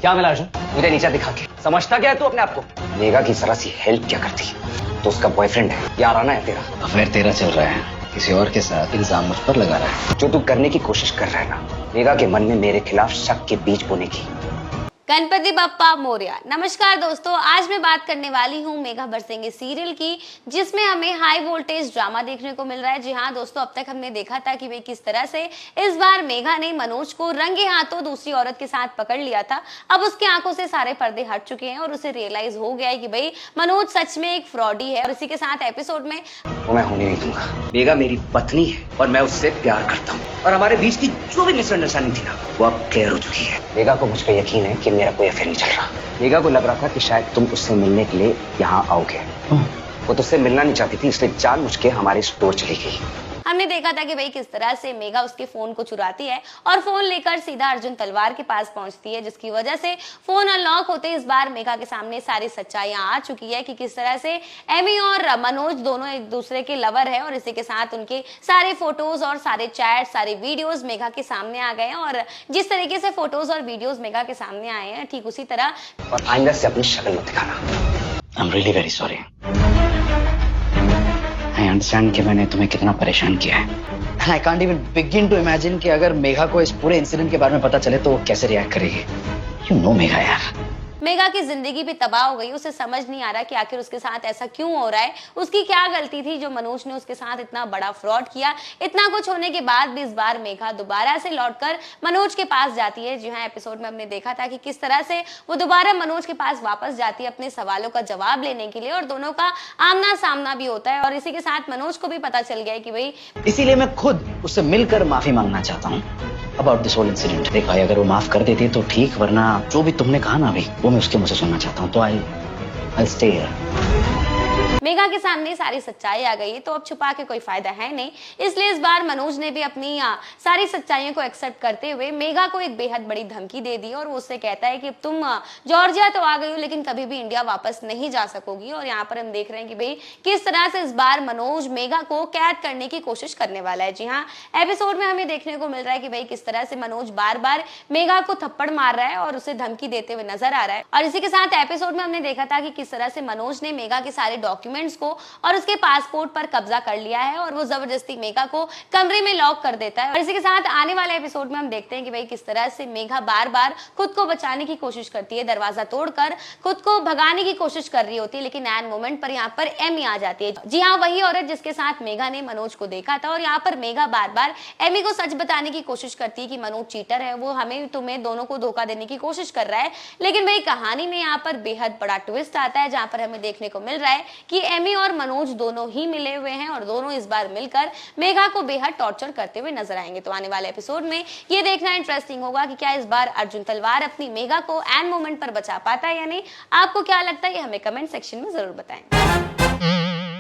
क्या मिला अर्जुन? मुझे नीचे दिखा के समझता क्या है तू अपने आप को? मेघा की जरा सी हेल्प क्या करती? तो उसका बॉयफ्रेंड है, याराना है तेरा। अफेयर तेरा चल रहा है, किसी और के साथ इल्जाम मुझ पर लगा रहा है। जो तू करने की कोशिश कर रहा है ना, मेघा के मन में मेरे खिलाफ शक के बीज बोने की। गणपति बप्पा मोरया। नमस्कार दोस्तों, आज मैं बात करने वाली हूँ मेघा बरसेंगे सीरियल की, जिसमें हमें हाई वोल्टेज ड्रामा देखने को मिल रहा है। जी हाँ दोस्तों, अब तक हमने देखा था कि भाई किस तरह से इस बार मेघा ने मनोज को रंगे हाथों दूसरी औरत के साथ पकड़ लिया था। अब उसकी आंखों से सारे पर्दे हट चुके हैं और उसे रियलाइज हो गया है कि भाई मनोज सच में एक फ्रॉडी है। और इसी के साथ एपिसोड में वो मैं होने नहीं दूंगा। मेघा मेरी पत्नी है और मैं उससे प्यार करता हूँ, और हमारे बीच की जो भी मिसअंडरस्टैंडिंग थी ना, वो अब क्लियर हो चुकी है। मेघा को मुझ पे यकीन है कि मेरा कोई अफेयर नहीं चल रहा। मेघा को लग रहा था कि शायद तुम उससे मिलने के लिए यहाँ आओगे। वो तुझसे मिलना नहीं चाहती थी, इसलिए जानबूझ के हमारे स्टोर चली गई। हमने देखा था कि भाई किस तरह से मेघा उसके फोन को चुराती है और फोन लेकर सीधा अर्जुन तलवार के पास पहुंचती है, जिसकी वजह से फोन अनलॉक होते इस बार मेघा के सामने सारी सच्चाइयां आ चुकी है कि किस तरह से एमी और मनोज दोनों एक दूसरे के लवर है। और इसी के साथ उनके सारे फोटोज और सारे चैट, सारे वीडियोज मेघा के सामने आ गए हैं। और जिस तरीके से फोटोज और वीडियोज मेघा के सामने आए हैं, ठीक उसी तरह और आइंदा से अपनी शक्ल मत दिखाना। I am really very sorry. I understand कि मैंने तुम्हें कितना परेशान किया है। And I can't even begin to imagine कि अगर मेघा को इस पूरे इंसिडेंट के बारे में पता चले तो वो कैसे रिएक्ट करेगी। यू नो मेघा यार, मेघा की जिंदगी भी तबाह हो गई। उसे समझ नहीं आ रहा कि आखिर उसके साथ ऐसा क्यों हो रहा है। उसकी क्या गलती थी जो मनोज ने उसके साथ इतना बड़ा फ्रॉड किया। इतना कुछ होने के बाद भी इस बार मेघा दोबारा से लौटकर मनोज के पास जाती है। जी हाँ, एपिसोड में हमने देखा था कि किस तरह से वो दोबारा मनोज के पास वापस जाती है अपने सवालों का जवाब लेने के लिए, और दोनों का आमना सामना भी होता है। और इसी के साथ मनोज को भी पता चल गया है कि भाई, इसीलिए मैं खुद उससे मिलकर माफी मांगना चाहता हूँ अबाउट दिस होल इंसिडेंट। देख भाई, अगर वो माफ कर देती तो ठीक, वरना जो भी तुमने कहा ना अभी, वो मैं उसके मुंह से सुनना चाहता हूँ। तो आई स्टे हियर। मेघा के सामने सारी सच्चाई आ गई है, तो अब छुपा के कोई फायदा है नहीं। इसलिए इस बार मनोज ने भी अपनी सारी सच्चाइयों को एक्सेप्ट करते हुए मेघा को एक बेहद बड़ी धमकी दे दी। और वो उससे कहता है कि तुम जॉर्जिया तो आ गई हो, लेकिन कभी भी इंडिया वापस नहीं जा सकोगी। और यहाँ पर हम देख रहे हैं कि भाई किस तरह से इस बार मनोज मेघा को कैद करने की कोशिश करने वाला है। जी हाँ, एपिसोड में हमें देखने को मिल रहा है कि भाई किस तरह से मनोज बार बार मेघा को थप्पड़ मार रहा है और उसे धमकी देते हुए नजर आ रहा है। और इसी के साथ एपिसोड में हमने देखा था कि किस तरह से मनोज ने मेघा के सारे डॉक्यूमेंट्स को और उसके पासपोर्ट पर कब्जा कर लिया है, और वो जबरदस्ती मेघा को कमरे में लॉक कर देता है। और इसी के साथ आने वाले एपिसोड में हम देखते हैं कि भाई किस तरह से मेघा बार बार खुद को बचाने की कोशिश करती है, दरवाजा तोड़कर खुद को भगाने की कोशिश कर रही होती है, लेकिन एन मोमेंट पर यहाँ पर एमी आ जाती है। जी हाँ, वही औरत जिसके साथ मेघा ने मनोज को देखा था। और यहाँ पर मेघा बार बार एमी को सच बताने की कोशिश करती है कि मनोज चीटर है, वो हमें तुम्हें दोनों को धोखा देने की कोशिश कर रहा है। लेकिन भाई कहानी में यहाँ पर बेहद बड़ा ट्विस्ट आता है, जहाँ पर हमें देखने को मिल रहा है कि एमी और मनोज दोनों ही मिले हुए हैं, और दोनों इस बार मिलकर मेघा को बेहद टॉर्चर करते हुए नजर आएंगे। तो आने वाले एपिसोड में ये देखना इंटरेस्टिंग होगा कि क्या इस बार अर्जुन तलवार अपनी मेघा को एन मोमेंट पर बचा पाता है या नहीं। आपको क्या लगता है, ये हमें कमेंट सेक्शन में जरूर बताएं।